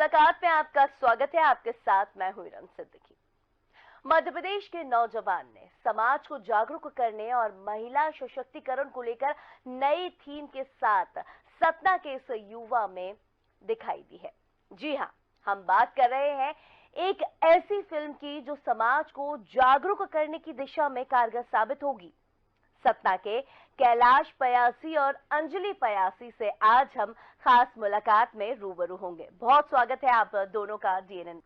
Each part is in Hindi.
मुलाकात में आपका स्वागत है। आपके साथ मैं हूं इरम सिद्दीकी। मध्य प्रदेश के नौजवान ने समाज को जागरूक करने और महिला सशक्तिकरण को लेकर नई थीम के साथ सतना के इस युवा में दिखाई दी है। जी हां, हम बात कर रहे हैं एक ऐसी फिल्म की जो समाज को जागरूक करने की दिशा में कारगर साबित होगी। सतना के कैलाश पयासी और अंजलि पयासी से आज हम खास मुलाकात में रूबरू होंगे। बहुत स्वागत है आप दोनों का डीएनएन।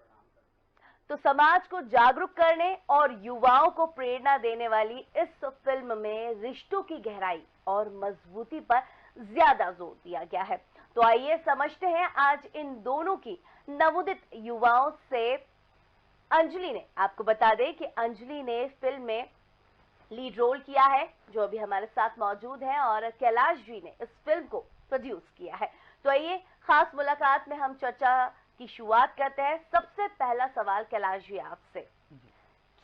तो समाज को जागरूक करने और युवाओं को प्रेरणा देने वाली इस फिल्म में रिश्तों की गहराई और मजबूती पर ज्यादा जोर दिया गया है। तो आइए समझते हैं आज इन दोनों की नवोदित युवाओं से। अंजलि ने, आपको बता दें कि अंजलि ने फिल्म में लीड रोल किया है, जो अभी हमारे साथ मौजूद है, और कैलाश जी ने इस फिल्म को प्रोड्यूस किया है। तो आइए खास मुलाकात में हम चर्चा की शुरुआत करते हैं। सबसे पहला सवाल कैलाश जी आपसे,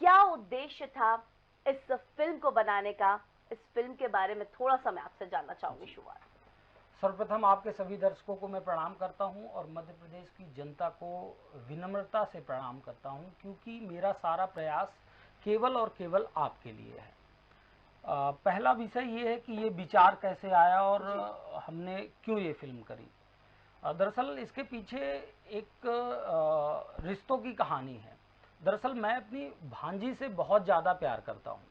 क्या उद्देश्य था इस फिल्म को बनाने का? इस फिल्म के बारे में थोड़ा सा मैं आपसे जानना चाहूंगी। शुरुआत सर्वप्रथम आपके सभी दर्शकों को मैं प्रणाम करता हूं और मध्य प्रदेश की जनता को विनम्रता से प्रणाम करता हूं, क्योंकि मेरा सारा प्रयास केवल और केवल आपके लिए है। पहला विषय ये है कि ये विचार कैसे आया और हमने क्यों ये फिल्म करी। दरअसल इसके पीछे एक रिश्तों की कहानी है। दरअसल मैं अपनी भांजी से बहुत ज़्यादा प्यार करता हूँ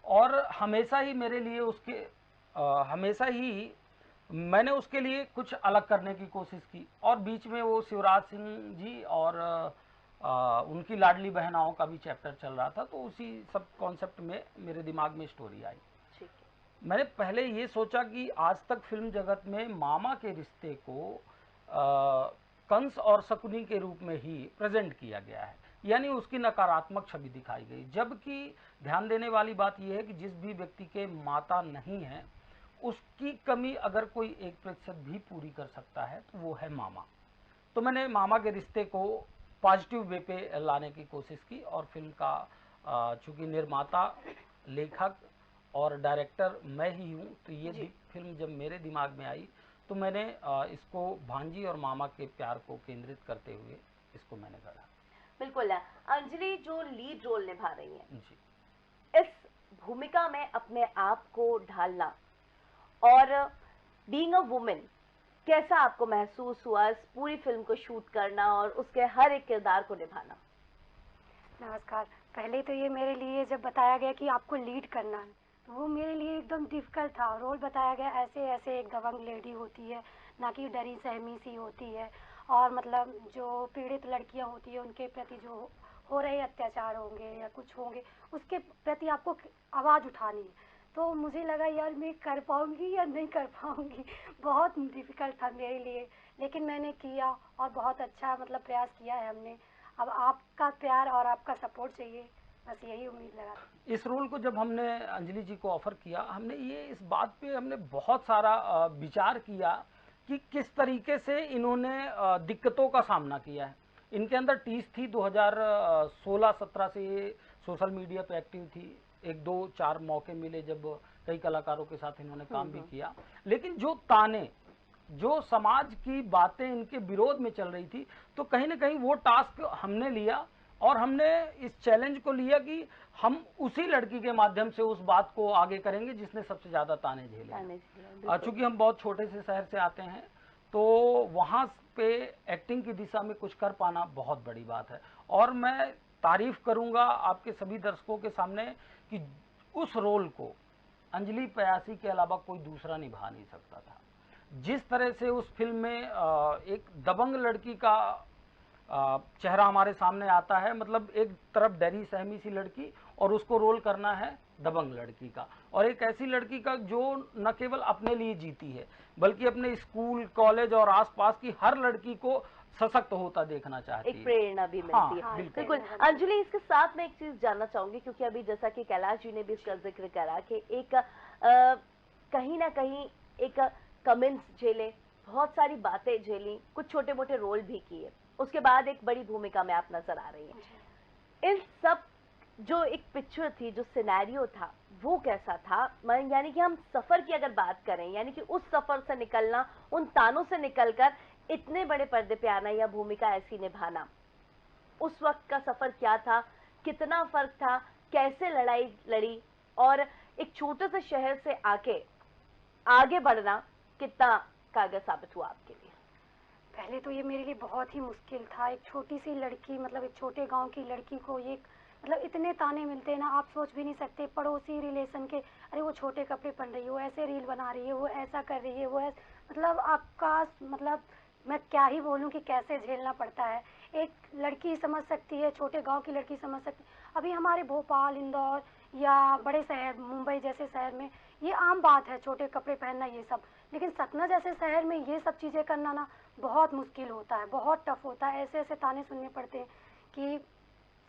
और हमेशा ही मेरे लिए हमेशा ही मैंने उसके लिए कुछ अलग करने की कोशिश की, और बीच में वो शिवराज सिंह जी और उनकी लाडली बहनाओं का भी चैप्टर चल रहा था, तो उसी सब कॉन्सेप्ट में मेरे दिमाग में स्टोरी आई। मैंने पहले ये सोचा कि आज तक फिल्म जगत में मामा के रिश्ते को कंस और शकुनी के रूप में ही प्रेजेंट किया गया है, यानी उसकी नकारात्मक छवि दिखाई गई। जबकि ध्यान देने वाली बात यह है कि जिस भी व्यक्ति के माता नहीं है, उसकी कमी अगर कोई 1% भी पूरी कर सकता है तो वो है मामा। तो मैंने मामा के रिश्ते को पॉजिटिव वे पे लाने की कोशिश की, और फिल्म का चूँकि निर्माता, लेखक और डायरेक्टर मैं ही हूँ, तो ये फिल्म जब मेरे दिमाग में आई तो मैंने इसको भांजी और मामा के प्यार को केंद्रित करते हुए इसको मैंने गढ़ा। बिल्कुल। अंजलि जो लीड रोल निभा रही है जी, इस भूमिका में अपने आप को ढालना और बीइंग अ वुमेन, कैसा आपको महसूस हुआ इस पूरी फिल्म को शूट करना और उसके हर एक किरदार को निभाना? नमस्कार। पहले तो ये मेरे लिए जब बताया गया कि आपको लीड करना है, तो वो मेरे लिए एकदम डिफिकल्ट था। रोल बताया गया ऐसे ऐसे एक दबंग लेडी होती है, ना कि डरी सहमी सी होती है, और मतलब जो पीड़ित लड़कियां होती है उनके प्रति जो हो रहे अत्याचार होंगे या कुछ होंगे, उसके प्रति आपको आवाज़ उठानी है। तो मुझे लगा यार मैं कर पाऊंगी या नहीं कर पाऊंगी, बहुत डिफिकल्ट था मेरे लिए, लेकिन मैंने किया और बहुत अच्छा मतलब प्रयास किया है हमने। अब आपका प्यार और आपका सपोर्ट चाहिए, बस यही उम्मीद लगा। इस रोल को जब हमने अंजलि जी को ऑफर किया, हमने ये इस बात पे हमने बहुत सारा विचार किया कि किस तरीके से इन्होंने दिक्कतों का सामना किया है। इनके अंदर टीस थी, 2016-17 से ये सोशल मीडिया पे एक्टिव थी। 1-2-4 मौके मिले जब कई कलाकारों के साथ इन्होंने काम भी किया, लेकिन जो ताने, जो समाज की बातें इनके विरोध में चल रही थी, तो कहीं ना कहीं वो टास्क हमने लिया और हमने इस चैलेंज को लिया कि हम उसी लड़की के माध्यम से उस बात को आगे करेंगे जिसने सबसे ज्यादा ताने झेले। चूंकि हम बहुत छोटे से शहर से आते हैं, तो वहाँ पे एक्टिंग की दिशा में कुछ कर पाना बहुत बड़ी बात है, और मैं तारीफ करूंगा आपके सभी दर्शकों के सामने कि उस रोल को अंजलि पयासी के अलावा कोई दूसरा निभा नहीं सकता था। जिस तरह से उस फिल्म में एक दबंग लड़की का चेहरा हमारे सामने आता है, मतलब एक तरफ डरी सहमी सी लड़की और उसको रोल करना है दबंग लड़की का, और एक ऐसी लड़की का जो न केवल अपने लिए जीती है बल्कि अपने स्कूल, कॉलेज और आसपास की हर लड़की को सशक्त होता देखना चाहती है, एक प्रेरणा भी मिलती है। बिल्कुल। अंजलि, इसके साथ मैं एक चीज जानना चाहूंगी, क्योंकि अभी जैसा कि कैलाश जी ने भी इसका जिक्र करा कि एक कहीं ना कहीं एक कमेंट्स झेले, बहुत सारी बातें झेली, कुछ छोटे मोटे रोल भी किए, उसके बाद एक बड़ी भूमिका में आप नजर आ रही हैं। इन सब जो एक पिक्चर थी, जो सिनेरियो था, वो कैसा था? यानी कि हम सफर की अगर बात करें, यानी कि उस सफर से निकलना, उन तानों से निकलकर इतने बड़े पर्दे पे आना या भूमिका ऐसी निभाना, उस वक्त का सफर क्या था, कितना फर्क था, कैसे लड़ाई लड़ी और एक छोटे से शहर से आके आगे बढ़ना कितना कारगर साबित हुआ आपके लिए? पहले तो ये मेरे लिए बहुत ही मुश्किल था। एक छोटी सी लड़की, मतलब एक छोटे गांव की लड़की को ये मतलब इतने ताने मिलते हैं ना, आप सोच भी नहीं सकते। पड़ोसी, रिलेशन के, अरे वो छोटे कपड़े पहन रही है, वो ऐसे रील बना रही है, वो ऐसा कर रही है, वो ऐसा, मतलब आपका, मतलब मैं क्या ही बोलूं कि कैसे झेलना पड़ता है। एक लड़की समझ सकती है, छोटे गांव की लड़की समझ सकती है। अभी हमारे भोपाल, इंदौर या बड़े शहर, मुंबई जैसे शहर में ये आम बात है, छोटे कपड़े पहनना ये सब। लेकिन सतना जैसे शहर में ये सब चीज़ें करना ना बहुत मुश्किल होता है, बहुत टफ होता है। ऐसे ऐसे ताने सुनने पड़ते हैं कि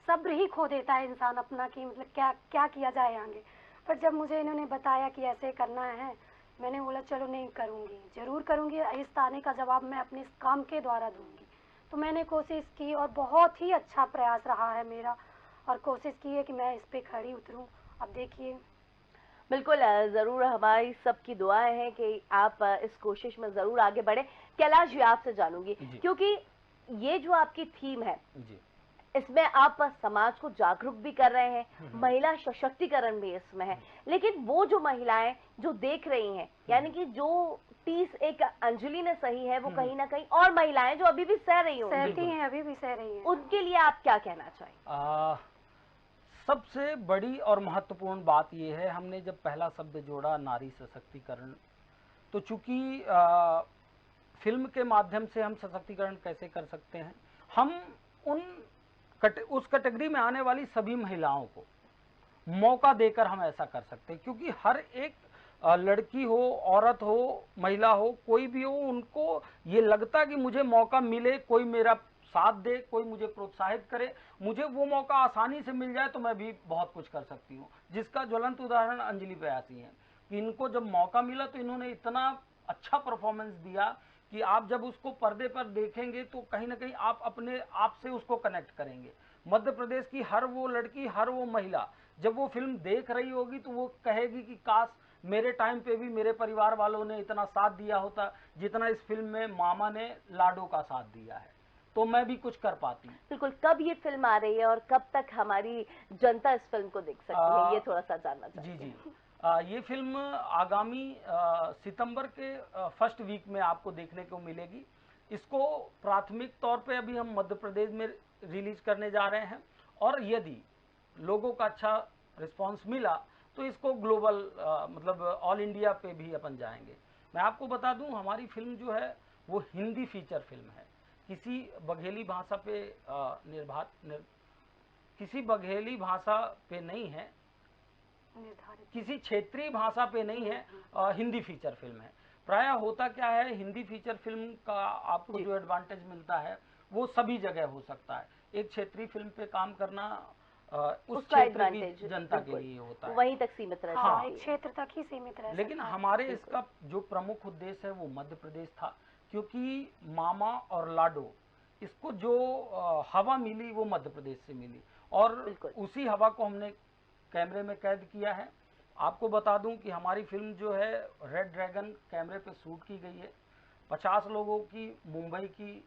सब्र ही खो देता है इंसान अपना, कि मतलब क्या क्या किया जाए आगे। पर जब मुझे इन्होंने बताया कि ऐसे करना है, मैंने बोला चलो नहीं, करूँगी, ज़रूर करूँगी। इस ताने का जवाब मैं अपने इस काम के द्वारा दूँगी। तो मैंने कोशिश की और बहुत ही अच्छा प्रयास रहा है मेरा, और कोशिश की है कि मैं इस पे खड़ी उतरूँ। अब देखिए। बिल्कुल, जरूर हमारी सबकी दुआएं हैं कि आप इस कोशिश में जरूर आगे बढ़े। कैलाश जी, आपसे जानूंगी, क्योंकि ये जो आपकी थीम है जी। इसमें आप समाज को जागरूक भी कर रहे हैं, महिला सशक्तिकरण भी इसमें है, लेकिन वो जो महिलाएं जो देख रही हैं, यानी कि जो 30 एक अंजलि ने सही है, वो कहीं ना कहीं और महिलाएं जो अभी भी सह रही सहती होंगी, हैं, अभी भी सह रही हैं, उनके लिए आप क्या कहना चाहेंगे? सबसे बड़ी और महत्वपूर्ण बात यह है, हमने जब पहला शब्द जोड़ा नारी सशक्तिकरण, तो चूंकि फिल्म के माध्यम से हम सशक्तिकरण कैसे कर सकते हैं, हम उस कैटेगरी में आने वाली सभी महिलाओं को मौका देकर हम ऐसा कर सकते हैं। क्योंकि हर एक लड़की हो, औरत हो, महिला हो, कोई भी हो, उनको ये लगता कि मुझे मौका मिले, कोई मेरा साथ दे, कोई मुझे प्रोत्साहित करे, मुझे वो मौका आसानी से मिल जाए तो मैं भी बहुत कुछ कर सकती हूँ। जिसका ज्वलंत उदाहरण अंजलि बयासी है कि इनको जब मौका मिला तो इन्होंने इतना अच्छा परफॉर्मेंस दिया कि आप जब उसको पर्दे पर देखेंगे तो कहीं ना कहीं आप अपने आप से उसको कनेक्ट करेंगे। मध्य प्रदेश की हर वो लड़की, हर वो महिला जब वो फिल्म देख रही होगी तो वो कहेगी कि काश मेरे टाइम पे भी मेरे परिवार वालों ने इतना साथ दिया होता जितना इस फिल्म में मामा ने लाडो का साथ दिया है, तो मैं भी कुछ कर पाती। बिल्कुल, कब ये फिल्म आ रही है और कब तक हमारी जनता इस फिल्म को देख सकती है, ये थोड़ा सा जानना चाहते हैं। जी। ये फिल्म आगामी सितंबर के फर्स्ट वीक में आपको देखने को मिलेगी। इसको प्राथमिक तौर पे अभी हम मध्य प्रदेश में रिलीज करने जा रहे हैं, और यदि लोगों का अच्छा रिस्पांस मिला तो इसको ग्लोबल मतलब ऑल इंडिया पे भी अपन जाएंगे। मैं आपको बता दूं, हमारी फिल्म जो है वो हिंदी फीचर फिल्म है, किसी बघेली भाषा पे किसी बघेली भाषा पे नहीं है, किसी क्षेत्रीय भाषा पे नहीं है, हिंदी फीचर फिल्म है। प्रायः होता क्या है, हिंदी फीचर फिल्म का आपको जो एडवांटेज मिलता है वो सभी जगह हो सकता है। एक क्षेत्रीय फिल्म पे काम करना उस क्षेत्र की जनता के लिए होता है, वहीं तक सीमित रह हाँ, एक क्षेत्र तक ही सीमित रह सकता है। लेकिन हमारे इसका जो प्रमुख उद्देश्य है वो मध्य प्रदेश था, क्योंकि मामा और लाडो इसको जो हवा मिली वो मध्य प्रदेश से मिली, और उसी हवा को हमने कैमरे में कैद किया है। आपको बता दूं कि हमारी फिल्म जो है रेड ड्रैगन कैमरे पे शूट की गई है। 50 लोगों की मुंबई की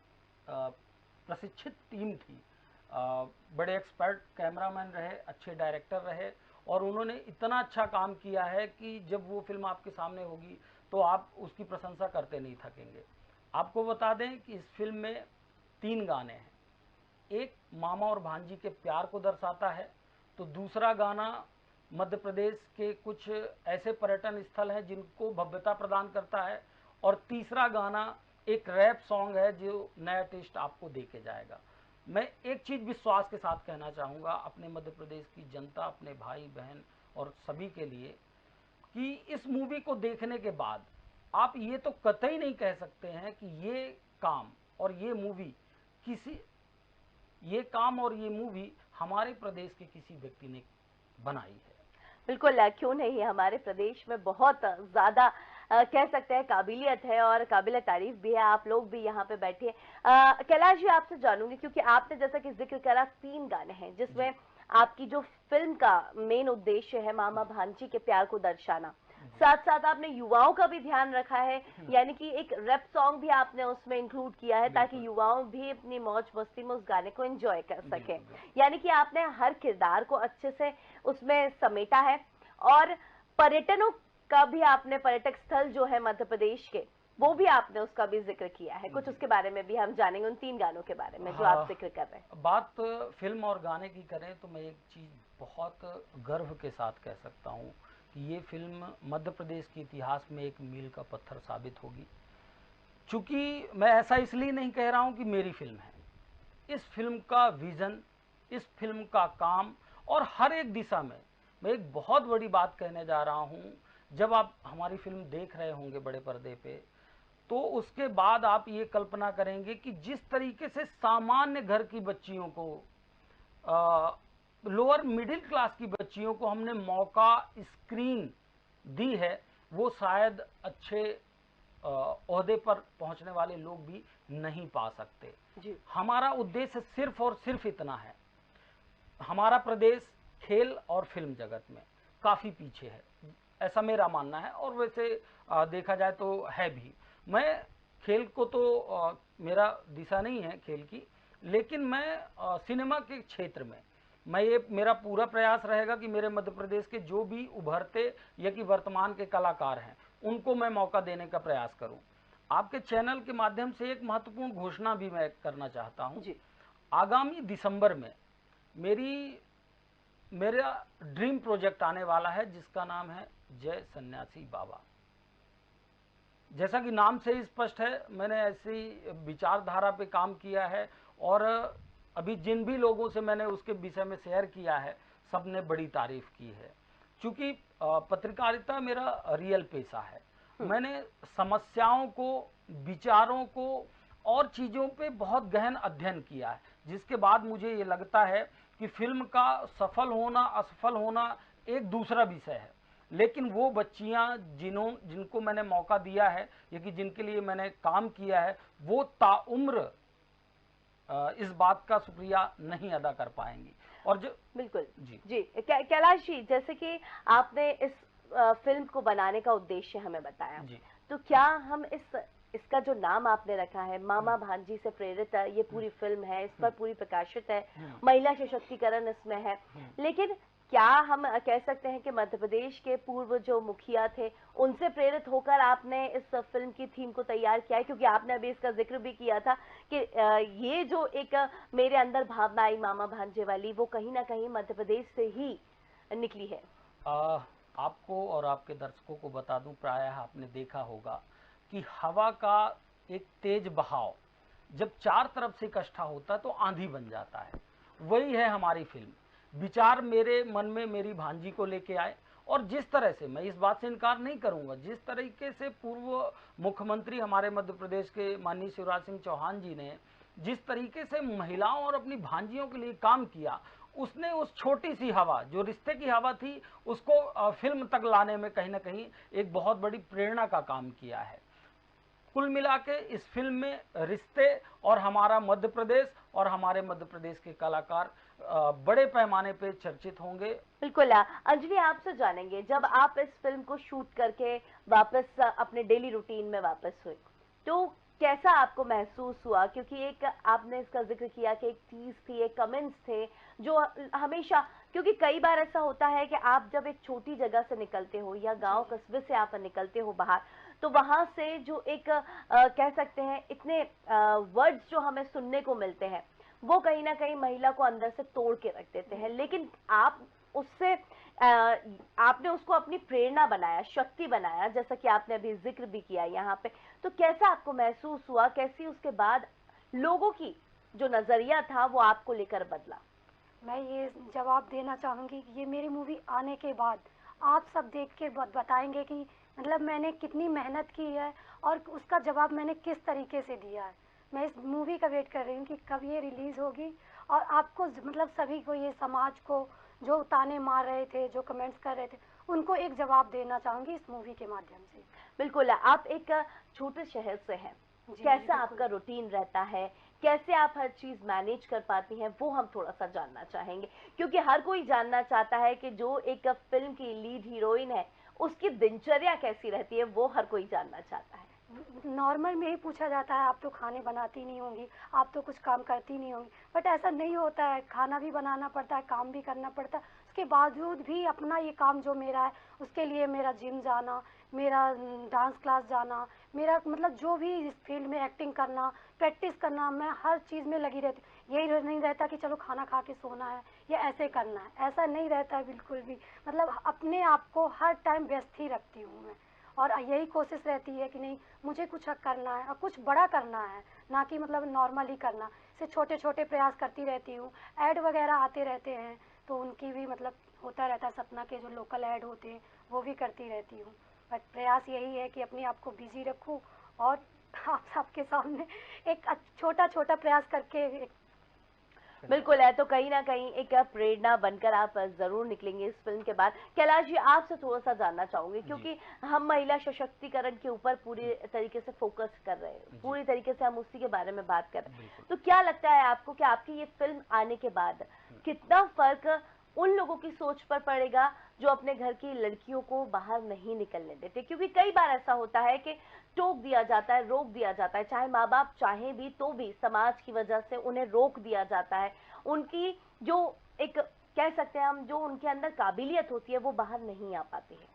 प्रशिक्षित टीम थी, बड़े एक्सपर्ट कैमरामैन रहे, अच्छे डायरेक्टर रहे, और उन्होंने इतना अच्छा काम किया है कि जब वो फिल्म आपके सामने होगी तो आप उसकी प्रशंसा करते नहीं थकेंगे। आपको बता दें कि इस फिल्म में 3 गाने हैं। एक मामा और भांजी के प्यार को दर्शाता है, तो दूसरा गाना मध्य प्रदेश के कुछ ऐसे पर्यटन स्थल हैं जिनको भव्यता प्रदान करता है, और तीसरा गाना एक रैप सॉन्ग है जो नया टेस्ट आपको दे के जाएगा। मैं एक चीज़ विश्वास के साथ कहना चाहूँगा अपने मध्य प्रदेश की जनता, अपने भाई बहन और सभी के लिए, कि इस मूवी को देखने के बाद आप ये तो कतई नहीं कह सकते हैं कि ये काम और ये मूवी हमारे प्रदेश के किसी व्यक्ति ने बनाई है। बिल्कुल, क्यों नहीं, हमारे प्रदेश में बहुत ज्यादा कह सकते हैं काबिलियत है और काबिल तारीफ भी है। आप लोग भी यहाँ पे बैठे। कैलाश जी, आपसे जानूंगी, क्योंकि आपने जैसा कि जिक्र करा 3 गाने हैं जिसमें आपकी जो फिल्म का मेन उद्देश्य है मामा भांजी के प्यार को दर्शाना, साथ साथ आपने युवाओं का भी ध्यान रखा है, यानी कि एक रैप सॉन्ग भी आपने उसमें इंक्लूड किया है ताकि युवाओं भी अपनी मौज मस्ती में उस गाने को एंजॉय कर सके। यानी कि आपने हर किरदार को अच्छे से उसमें समेटा है। और पर्यटनों का भी आपने, पर्यटक स्थल जो है मध्य प्रदेश के, वो भी आपने उसका भी जिक्र किया है। कुछ उसके बारे में भी हम जानेंगे, उन 3 गानों के बारे में जो आप जिक्र कर रहे हैं। बात फिल्म और गाने की करें तो मैं एक चीज़ बहुत गर्व के साथ कह सकता हूँ कि ये फिल्म मध्य प्रदेश के इतिहास में एक मील का पत्थर साबित होगी। चूँकि मैं ऐसा इसलिए नहीं कह रहा हूँ कि मेरी फिल्म है, इस फिल्म का विज़न, इस फिल्म का काम, और हर एक दिशा में मैं एक बहुत बड़ी बात कहने जा रहा हूँ। जब आप हमारी फिल्म देख रहे होंगे बड़े पर्दे पे, तो उसके बाद आप ये कल्पना करेंगे कि जिस तरीके से सामान्य घर की बच्चियों को, लोअर मिडिल क्लास की बच्चियों को हमने मौका, स्क्रीन दी है, वो शायद अच्छे ओहदे पर पहुंचने वाले लोग भी नहीं पा सकते जी। हमारा उद्देश्य सिर्फ और सिर्फ इतना है। हमारा प्रदेश खेल और फिल्म जगत में काफ़ी पीछे है, ऐसा मेरा मानना है, और वैसे देखा जाए तो है भी। मैं खेल को तो मेरा दिशा नहीं है खेल की, लेकिन मैं सिनेमा के क्षेत्र में ये मेरा पूरा प्रयास रहेगा कि मेरे मध्य प्रदेश के जो भी उभरते या कि वर्तमान के कलाकार हैं उनको मैं मौका देने का प्रयास करूं। आपके चैनल के माध्यम से एक महत्वपूर्ण घोषणा भी मैं करना चाहता हूं। आगामी दिसंबर में मेरा ड्रीम प्रोजेक्ट आने वाला है जिसका नाम है जय सन्यासी बाबा। जैसा कि नाम से ही स्पष्ट है, मैंने ऐसी विचारधारा पे काम किया है, और अभी जिन भी लोगों से मैंने उसके विषय में शेयर किया है सब ने बड़ी तारीफ की है। क्योंकि पत्रकारिता मेरा रियल पेशा है, मैंने समस्याओं को, विचारों को और चीज़ों पे बहुत गहन अध्ययन किया है, जिसके बाद मुझे ये लगता है कि फिल्म का सफल होना असफल होना एक दूसरा विषय है, लेकिन वो बच्चियां जिनको मैंने मौका दिया है या कि जिनके लिए मैंने काम किया है, वो ताउम्र इस बात का शुक्रिया नहीं अदा कर पाएंगी। और जो बिल्कुल जी कैलाश जी, जैसे कि आपने इस फिल्म को बनाने का उद्देश्य हमें बताया, तो क्या हम इसका जो नाम आपने रखा है मामा भांजी से प्रेरित ये पूरी फिल्म है, इस पर पूरी प्रकाशित है, महिला सशक्तिकरण इसमें है, लेकिन क्या हम कह सकते हैं कि मध्य प्रदेश के पूर्व जो मुखिया थे उनसे प्रेरित होकर आपने इस फिल्म की थीम को तैयार किया है? क्योंकि आपने अभी इसका जिक्र भी किया था कि ये जो एक मेरे अंदर भावना आई मामा भांजे वाली, वो कहीं ना कहीं मध्य प्रदेश से ही निकली है। आपको और आपके दर्शकों को बता दूं, प्रायः आपने देखा होगा कि हवा का एक तेज बहाव जब चार तरफ से इकट्ठा होता है तो आंधी बन जाता है। वही है हमारी फिल्म। विचार मेरे मन में मेरी भांजी को लेके आए, और जिस तरह से, मैं इस बात से इनकार नहीं करूंगा, जिस तरीके से पूर्व मुख्यमंत्री हमारे मध्य प्रदेश के माननीय शिवराज सिंह चौहान जी ने जिस तरीके से महिलाओं और अपनी भांजियों के लिए काम किया, उसने उस छोटी सी हवा जो रिश्ते की हवा थी उसको फिल्म तक लाने में कहीं ना कहीं एक बहुत बड़ी प्रेरणा का काम किया है। कुल मिला के इस फिल्म में रिश्ते और हमारा मध्य प्रदेश और हमारे मध्य प्रदेश के कलाकार बड़े पैमाने पे चर्चित होंगे। बिल्कुल। अंजलि, आपसे जानेंगे, जब आप इस फिल्म को शूट करके वापस अपने डेली रूटीन में वापस हुए तो कैसा आपको महसूस हुआ? क्योंकि एक आपने इसका जिक्र किया कि एक चीज थी, एक कमेंट्स थे जो हमेशा, क्योंकि कई बार ऐसा होता है कि आप जब एक छोटी जगह से निकलते हो या गांव कस्बे से आप निकलते हो बाहर, तो वहां से जो एक कह सकते हैं इतने वर्ड्स जो हमें सुनने को मिलते हैं वो कहीं ना कहीं महिला को अंदर से तोड़ के रख देते हैं, लेकिन आप उससे आपने उसको अपनी प्रेरणा बनाया, शक्ति बनाया, जैसा कि आपने अभी जिक्र भी किया यहाँ पे। तो कैसा आपको महसूस हुआ, कैसी उसके बाद लोगों की जो नजरिया था वो आपको लेकर बदला? मैं ये जवाब देना चाहूँगी कि ये मेरी मूवी आने के बाद आप सब देख के बताएंगे कि मतलब मैंने कितनी मेहनत की है और उसका जवाब मैंने किस तरीके से दिया है। मैं इस मूवी का वेट कर रही हूँ कि कब ये रिलीज़ होगी, और आपको मतलब सभी को, ये समाज को जो ताने मार रहे थे, जो कमेंट्स कर रहे थे, उनको एक जवाब देना चाहूँगी इस मूवी के माध्यम से। बिल्कुल। आप एक छोटे शहर से हैं, कैसा आपका रूटीन रहता है, कैसे आप हर चीज मैनेज कर पाती हैं, वो हम थोड़ा सा जानना चाहेंगे, क्योंकि हर कोई जानना चाहता है कि जो एक फिल्म की लीड हीरोइन है उसकी दिनचर्या कैसी रहती है, वो हर कोई जानना चाहता है। नॉर्मल में ही पूछा जाता है, आप तो खाने बनाती नहीं होंगी, आप तो कुछ काम करती नहीं होंगी, बट ऐसा नहीं होता है। खाना भी बनाना पड़ता है, काम भी करना पड़ता है, उसके बावजूद भी अपना ये काम जो मेरा है उसके लिए मेरा जिम जाना, मेरा डांस क्लास जाना, मेरा मतलब जो भी इस फील्ड में एक्टिंग करना, प्रैक्टिस करना, मैं हर चीज़ में लगी रहती। यही नहीं रहता कि चलो खाना खा के सोना है या ऐसे करना है, ऐसा नहीं रहता है बिल्कुल भी। मतलब अपने आप को हर टाइम व्यस्त ही रखती हूँ मैं, और यही कोशिश रहती है कि नहीं मुझे कुछ करना है और कुछ बड़ा करना है, ना कि मतलब नॉर्मल ही करना। से छोटे छोटे प्रयास करती रहती हूँ। ऐड वगैरह आते रहते हैं तो उनकी भी मतलब होता रहता है, सपना के जो लोकल ऐड होते हैं वो भी करती रहती हूँ। बट प्रयास यही है कि अपने आप को बिजी रखूँ और आप सबके सामने एक छोटा छोटा प्रयास करके बिल्कुल है, तो कहीं ना कहीं एक प्रेरणा बनकर आप जरूर निकलेंगे इस फिल्म के बाद। कैलाश जी, आपसे थोड़ा सा जानना चाहूंगी, क्योंकि हम महिला सशक्तिकरण के ऊपर पूरी तरीके से फोकस कर रहे हैं, पूरी तरीके से हम उसी के बारे में बात कर रहे हैं, तो क्या लगता है आपको कि आपकी ये फिल्म आने के बाद कितना फर्क उन लोगों की सोच पर पड़ेगा जो अपने घर की लड़कियों को बाहर नहीं निकलने देते? क्योंकि कई बार ऐसा होता है कि टोक दिया जाता है, रोक दिया जाता है, चाहे माँ बाप चाहे भी तो भी समाज की वजह से उन्हें रोक दिया जाता है। उनकी जो एक कह सकते हैं हम, जो उनके अंदर काबिलियत होती है वो बाहर नहीं आ पाती है।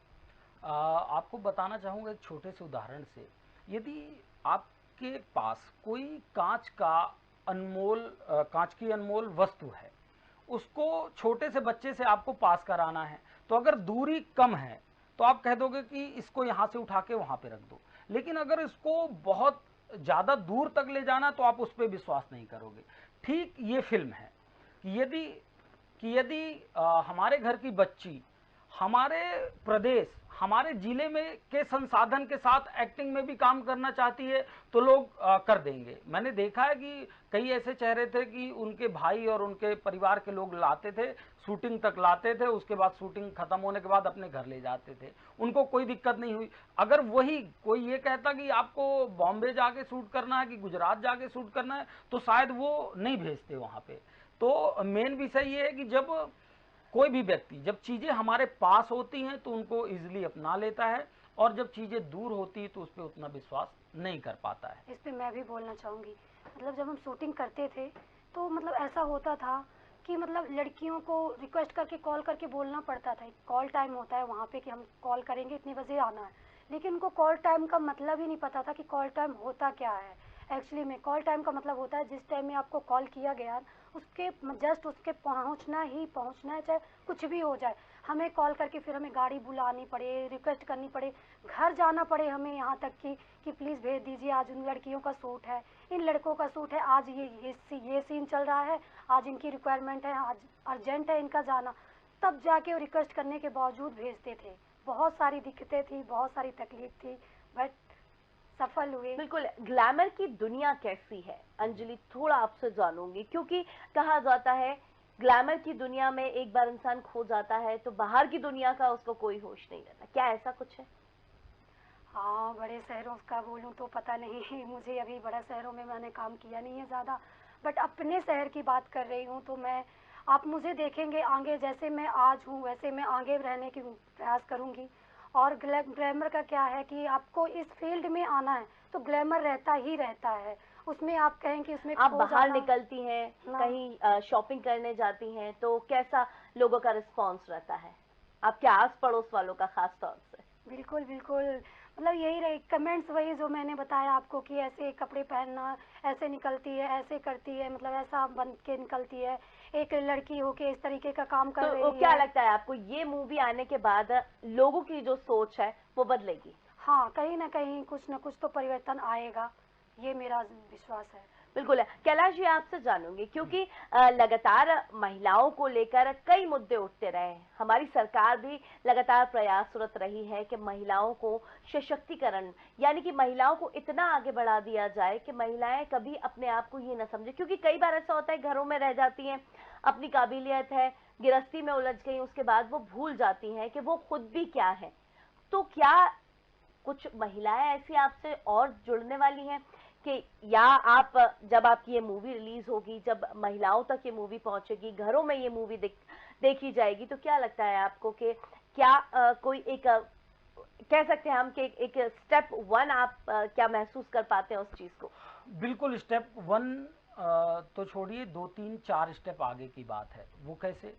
आपको बताना चाहूँगा एक छोटे से उदाहरण से। यदि आपके पास कोई कांच की अनमोल वस्तु है, उसको छोटे से बच्चे से आपको पास कराना है, तो अगर दूरी कम है तो आप कह दोगे कि इसको यहाँ से उठा के वहाँ पे रख दो। लेकिन अगर इसको बहुत ज़्यादा दूर तक ले जाना तो आप उस पर विश्वास नहीं करोगे। ठीक ये फिल्म है कि यदि हमारे घर की बच्ची हमारे प्रदेश, हमारे जिले में के संसाधन के साथ एक्टिंग में भी काम करना चाहती है तो लोग कर देंगे। मैंने देखा है कि कई ऐसे चेहरे थे कि उनके भाई और उनके परिवार के लोग लाते थे, शूटिंग तक लाते थे, उसके बाद शूटिंग खत्म होने के बाद अपने घर ले जाते थे, उनको कोई दिक्कत नहीं हुई। अगर वही कोई ये कहता कि आपको बॉम्बे जाके शूट करना है कि गुजरात जाके शूट करना है तो शायद वो नहीं भेजते वहाँ पे। तो मेन विषय ये है कि जब कोई भी व्यक्ति, जब चीज़ें हमारे पास होती हैं तो उनको इजीली अपना लेता है, और जब चीज़ें दूर होती है तो उस पर उतना विश्वास नहीं कर पाता है। इस पे मैं भी बोलना चाहूँगी। मतलब जब हम शूटिंग करते थे तो मतलब ऐसा होता था कि मतलब लड़कियों को रिक्वेस्ट करके कॉल करके बोलना पड़ता था। कॉल टाइम होता है वहाँ पे कि हम कॉल करेंगे इतने बजे आना है, लेकिन उनको कॉल टाइम का मतलब ही नहीं पता था कि कॉल टाइम होता क्या है। एक्चुअली में कॉल टाइम का मतलब होता है जिस टाइम में आपको कॉल किया गया उसके जस्ट उसके पहुंचना ही पहुंचना है, चाहे कुछ भी हो जाए। हमें कॉल करके फिर हमें गाड़ी बुलानी पड़े, रिक्वेस्ट करनी पड़े, घर जाना पड़े हमें, यहाँ तक कि प्लीज़ भेज दीजिए, आज उन लड़कियों का सूट है, इन लड़कों का सूट है, आज ये सीन चल रहा है, आज इनकी रिक्वायरमेंट है, आज अर्जेंट है इनका जाना। तब जाके रिक्वेस्ट करने के बावजूद भेजते थे। बहुत सारी दिक्कतें थी, बहुत सारी तकलीफ थी, बट सफल हुए। बिल्कुल। ग्लैमर की दुनिया कैसी है अंजलि, थोड़ा आपसे जानूंगी, क्योंकि कहा जाता है ग्लैमर की दुनिया में एक बार इंसान खो जाता है तो बाहर की दुनिया का उसको कोई होश नहीं रहता, क्या ऐसा कुछ है? हाँ, बड़े शहरों का बोलूँ तो पता नहीं मुझे अभी बड़ा शहरों में मैंने काम किया नहीं है ज़्यादा, बट अपने शहर की बात कर रही हूँ। तो मैं, आप मुझे देखेंगे आगे, जैसे मैं आज हूँ वैसे मैं आगे रहने की प्रयास करूँगी। और ग्लैमर का क्या है कि आपको इस फील्ड में आना है तो ग्लैमर रहता ही रहता है, उसमें आप कहें कि उसमें आप खो बाहर जाना। निकलती हैं, कहीं शॉपिंग करने जाती हैं, तो कैसा लोगों का रिस्पांस रहता है आपके आस पड़ोस वालों का खास तौर से? बिल्कुल बिल्कुल, मतलब यही रहे कमेंट्स, वही जो मैंने बताया आपको कि ऐसे कपड़े पहनना, ऐसे निकलती है, ऐसे करती है, मतलब ऐसा बन के निकलती है, एक लड़की होके इस तरीके का काम कर रही है। तो क्या लगता है आपको ये मूवी आने के बाद लोगों की जो सोच है वो बदलेगी? हाँ, कहीं ना कहीं कुछ ना कुछ तो परिवर्तन आएगा, ये मेरा विश्वास है। बिल्कुल है। कैलाश जी, आपसे जानूंगी, क्योंकि लगातार महिलाओं को लेकर कई मुद्दे उठते रहे हैं, हमारी सरकार भी लगातार प्रयासरत रही है कि महिलाओं को सशक्तिकरण, यानी कि महिलाओं को इतना आगे बढ़ा दिया जाए कि महिलाएं कभी अपने आप को ये न समझे, क्योंकि कई बार ऐसा होता है घरों में रह जाती हैं, अपनी काबिलियत है, गृहस्थी में उलझ गई, उसके बाद वो भूल जाती हैं कि वो खुद भी क्या है। तो क्या कुछ महिलाएं ऐसी आपसे और जुड़ने वाली हैं कि, या आप जब आपकी ये मूवी रिलीज होगी, जब महिलाओं तक ये मूवी पहुंचेगी, घरों में ये मूवी देखी जाएगी, तो क्या लगता है आपको कि क्या कोई एक कह सकते हैं हम कि एक स्टेप 1 आप क्या महसूस कर पाते हैं उस चीज को? बिल्कुल, स्टेप 1 तो छोड़िए, 2 3 4 स्टेप आगे की बात है। वो कैसे?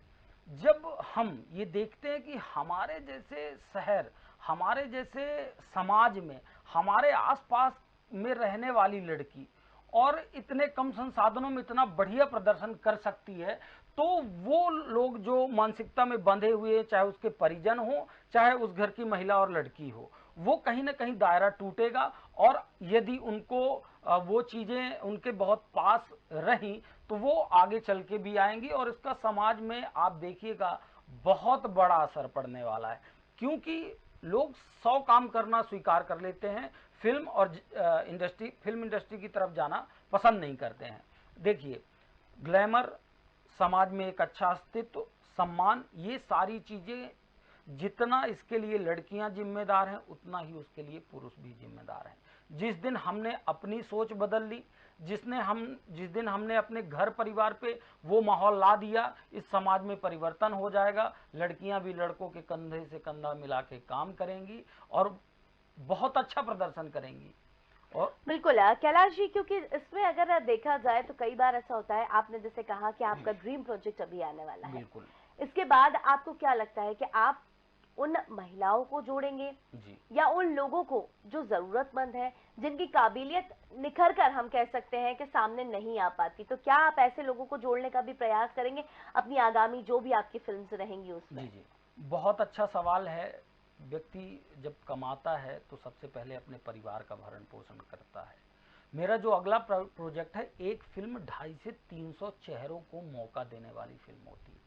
जब हम ये देखते हैं कि हमारे जैसे शहर, हमारे जैसे समाज में, हमारे आसपास में रहने वाली लड़की और इतने कम संसाधनों में इतना बढ़िया प्रदर्शन कर सकती है, तो वो लोग जो मानसिकता में बंधे हुए, चाहे उसके परिजन हो, चाहे उस घर की महिला और लड़की हो, वो कहीं ना कहीं दायरा टूटेगा। और यदि उनको वो चीजें उनके बहुत पास रही, तो वो आगे चल के भी आएंगी और इसका समाज में आप देखिएगा बहुत बड़ा असर पड़ने वाला है। क्योंकि लोग 100 काम करना स्वीकार कर लेते हैं, फिल्म और फिल्म इंडस्ट्री की तरफ जाना पसंद नहीं करते हैं। देखिए, ग्लैमर, समाज में एक अच्छा अस्तित्व, सम्मान, ये सारी चीजें जितना इसके लिए लड़कियां जिम्मेदार हैं, उतना ही उसके लिए पुरुष भी जिम्मेदार हैं। जिस दिन हमने अपनी सोच बदल ली, जिस दिन हमने अपने घर परिवार पे वो माहौल ला दिया, इस समाज में परिवर्तन हो जाएगा। लड़कियां भी लड़कों के कंधे से कंधा मिला के काम करेंगी और बहुत अच्छा प्रदर्शन करेंगी। और बिल्कुल कैलाश जी, क्योंकि इसमें अगर देखा जाए तो कई बार ऐसा होता है, आपने जैसे कहा कि आपका ड्रीम प्रोजेक्ट अभी आने वाला है, बिल्कुल इसके बाद आपको क्या लगता है कि आप उन महिलाओं को जोड़ेंगे जी, या उन लोगों को जो जरूरतमंद है, जिनकी काबिलियत निखर कर हम कह सकते हैं कि सामने नहीं आ पाती, तो क्या आप ऐसे लोगों को जोड़ने का भी प्रयास करेंगे अपनी आगामी जो भी आपकी फिल्म्स रहेंगी उसमें? जी, जी, बहुत अच्छा सवाल है। व्यक्ति जब कमाता है तो सबसे पहले अपने परिवार का भरण पोषण करता है। मेरा जो अगला प्रोजेक्ट है, एक फिल्म 250 से 300 चेहरों को मौका देने वाली फिल्म होती है।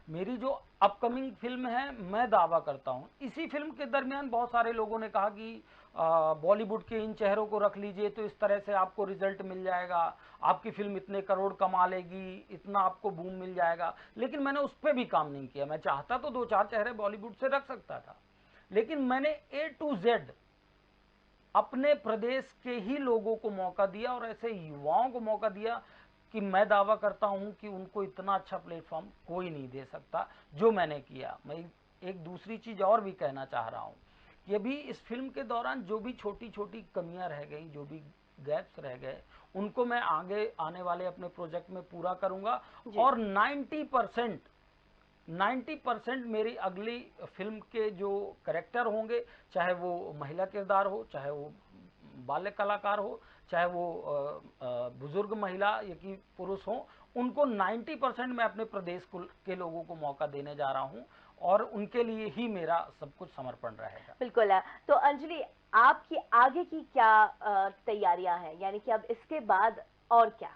मेरी जो अपकमिंग फिल्म है, मैं दावा करता हूँ, इसी फिल्म के दरमियान बहुत सारे लोगों ने कहा कि बॉलीवुड के इन चेहरों को रख लीजिए तो इस तरह से आपको रिजल्ट मिल जाएगा, आपकी फिल्म इतने करोड़ कमा लेगी, इतना आपको बूम मिल जाएगा। लेकिन मैंने उस पर भी काम नहीं किया। मैं चाहता तो 2 4 चेहरे बॉलीवुड से रख सकता था, लेकिन मैंने A to Z अपने प्रदेश के ही लोगों को मौका दिया और ऐसे युवाओं को मौका दिया कि मैं दावा करता हूं कि उनको इतना अच्छा प्लेटफॉर्म कोई नहीं दे सकता जो मैंने किया। मैं एक दूसरी चीज और भी कहना चाह रहा हूं कि अभी इस फिल्म के दौरान जो भी छोटी छोटी कमियां रह गई, जो भी गैप्स रह गए, उनको मैं आगे आने वाले अपने प्रोजेक्ट में पूरा करूंगा। और 90% मेरी अगली फिल्म के जो करेक्टर होंगे, चाहे वो महिला किरदार हो, चाहे वो बाल्य कलाकार हो, चाहे वो बुजुर्ग महिला या कि पुरुष हो, उनको 90% मैं अपने प्रदेश के लोगों को मौका देने जा रहा हूं और उनके लिए ही मेरा सब कुछ समर्पण रहेगा। बिल्कुल तो अंजलि, आपकी आगे की क्या तैयारियां हैं, यानी कि अब इसके बाद और क्या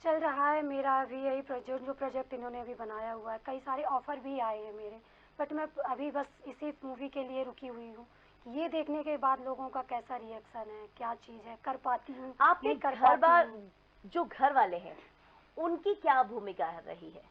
चल रहा है मेरा? अभी यही प्रोजेक्ट, जो प्रोजेक्ट इन्होंने अभी बनाया हुआ है, कई सारे ऑफर भी आए हैं मेरे, बट मैं अभी बस इसी मूवी के लिए रुकी हुई हूँ कि ये देखने के बाद लोगों का कैसा रिएक्शन है, क्या चीज़ है, कर पाती हूँ आपके नहीं कर घर बार पाती हूँ। जो घर वाले हैं उनकी क्या भूमिका रही है?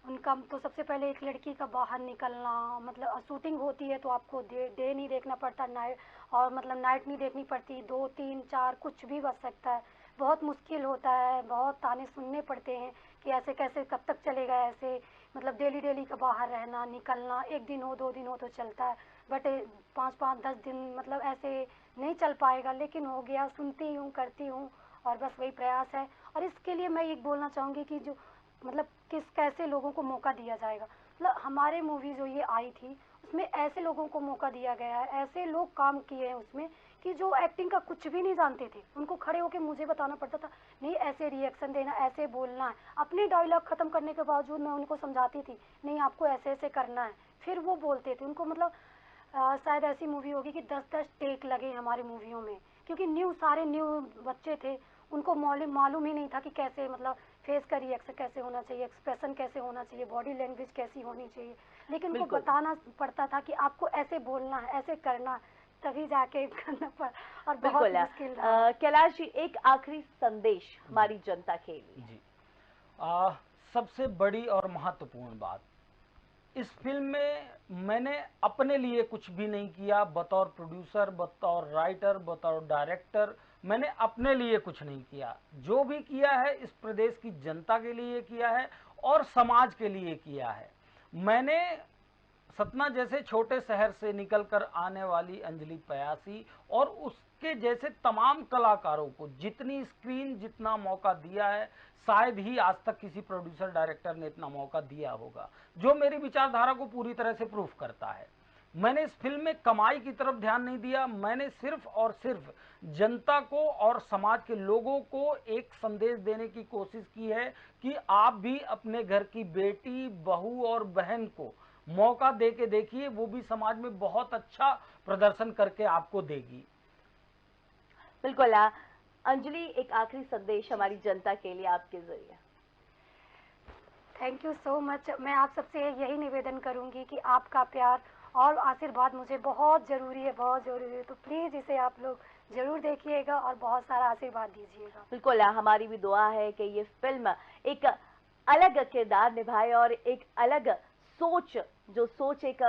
उनका तो सबसे पहले एक लड़की का बाहर निकलना, मतलब शूटिंग होती है तो आपको डे नहीं देखना पड़ता, नाइट, और मतलब नाइट नहीं देखनी पड़ती, 2 3 4 कुछ भी बच सकता है। बहुत मुश्किल होता है, बहुत ताने सुनने पड़ते हैं कि ऐसे कैसे, कब तक चलेगा ऐसे, मतलब डेली डेली का बाहर रहना निकलना, 1 दिन हो 2 दिन हो तो चलता है, बट 5 5 10 दिन मतलब ऐसे नहीं चल पाएगा। लेकिन हो गया, सुनती हूँ, करती हूँ, और बस वही प्रयास है। और इसके लिए मैं ये बोलना चाहूँगी कि जो मतलब कैसे लोगों को मौका दिया जाएगा, मतलब हमारे मूवी जो ये आई थी उसमें ऐसे लोगों को मौका दिया गया है, ऐसे लोग काम किए हैं उसमें कि जो एक्टिंग का कुछ भी नहीं जानते थे, उनको खड़े होकर मुझे बताना पड़ता था, नहीं ऐसे रिएक्शन देना, ऐसे बोलना है। अपने डायलॉग खत्म करने के बावजूद मैं उनको समझाती थी, नहीं आपको ऐसे ऐसे करना है, फिर वो बोलते थे। उनको मतलब शायद ऐसी मूवी होगी कि 10 10 टेक लगे हमारी मूवियों में, क्योंकि सारे न्यू बच्चे थे, उनको मालूम ही नहीं था कि कैसे, मतलब फेस का रिएक्शन कैसे होना चाहिए, एक्सप्रेशन कैसे होना चाहिए, बॉडी लैंग्वेज कैसी होनी चाहिए। लेकिन उनको बिल्कुल। बताना पड़ता था कि आपको ऐसे बोलना है, ऐसे करना है, तभी जाके करना पड़ा, और बहुत बिल्कुल मुश्किल रहा। कैलाश जी, एक आखिरी संदेश हमारी जनता के लिए। जी, सबसे बड़ी और महत्वपूर्ण बात, इस फिल्म में मैंने अपने लिए कुछ भी नहीं किया। बतौर प्रोड्यूसर, बतौर राइटर, बतौर डायरेक्टर, मैंने अपने लिए कुछ नहीं किया। जो भी किया है इस प्रदेश की जनता के लिए किया है और समाज के लिए किया है। मैंने सतना जैसे छोटे शहर से निकलकर आने वाली अंजलि पयासी और उसके जैसे तमाम कलाकारों को जितनी स्क्रीन जितना मौका दिया है, शायद ही आज तक किसी प्रोड्यूसर डायरेक्टर ने इतना मौका दिया होगा, जो मेरी विचारधारा को पूरी तरह से प्रूफ करता है। मैंने इस फिल्म में कमाई की तरफ ध्यान नहीं दिया, मैंने सिर्फ और सिर्फ जनता को और समाज के लोगों को एक संदेश देने की कोशिश की है कि आप भी अपने घर की बेटी, बहू और बहन को मौका दे के देखिए, वो भी समाज में बहुत अच्छा प्रदर्शन करके आपको देगी। बिल्कुल। अंजलि, एक आखिरी संदेश हमारी जनता के लिए आपके जरिए। Thank you so much. मैं आप सबसे यही निवेदन करूंगी कि आपका प्यार और आशीर्वाद मुझे बहुत ज़रूरी है, बहुत ज़रूरी है। तो प्लीज़ इसे आप लोग ज़रूर देखिएगा और बहुत सारा आशीर्वाद दीजिएगा। बिल्कुल, हमारी भी दुआ है कि ये फिल्म एक अलग किरदार निभाए और एक अलग सोच, जो सोच एक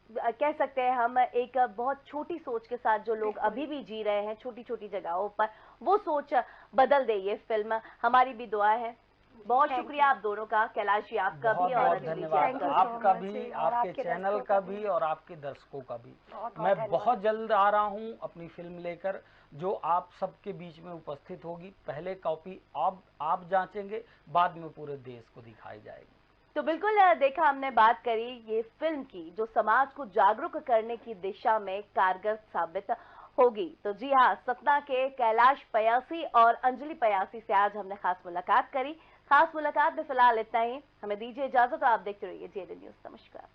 कह सकते हैं हम, एक बहुत छोटी सोच के साथ जो लोग अभी भी जी रहे हैं छोटी छोटी जगहों पर, वो सोच बदल दे ये फिल्म। हमारी भी दुआ है। बहुत शुक्रिया आप दोनों का, कैलाश जी आपका भी और बहुत अंजलि जी धन्यवाद आपका। आपका so भी, much, और आपके आपके चैनल दर्शकों का का भी भी। और आपके दर्शकों का भी। बहुत मैं धन्यवाद। बहुत जल्द आ रहा हूं अपनी फिल्म लेकर, जो आप सबके बीच में उपस्थित होगी। पहले कॉपी आप जांचेंगे, बाद में पूरे देश को दिखाई जाएगी। तो बिल्कुल देखा, हमने बात करी ये फिल्म की जो समाज को जागरूक करने की दिशा में कारगर साबित होगी। तो जी हाँ, सतना के कैलाश पयासी और अंजलि पयासी से आज हमने खास मुलाकात करी। खास मुलाकात में फिलहाल इतना ही। हमें दीजिए इजाजत, तो आप देखते रहिए JN न्यूज़। नमस्कार।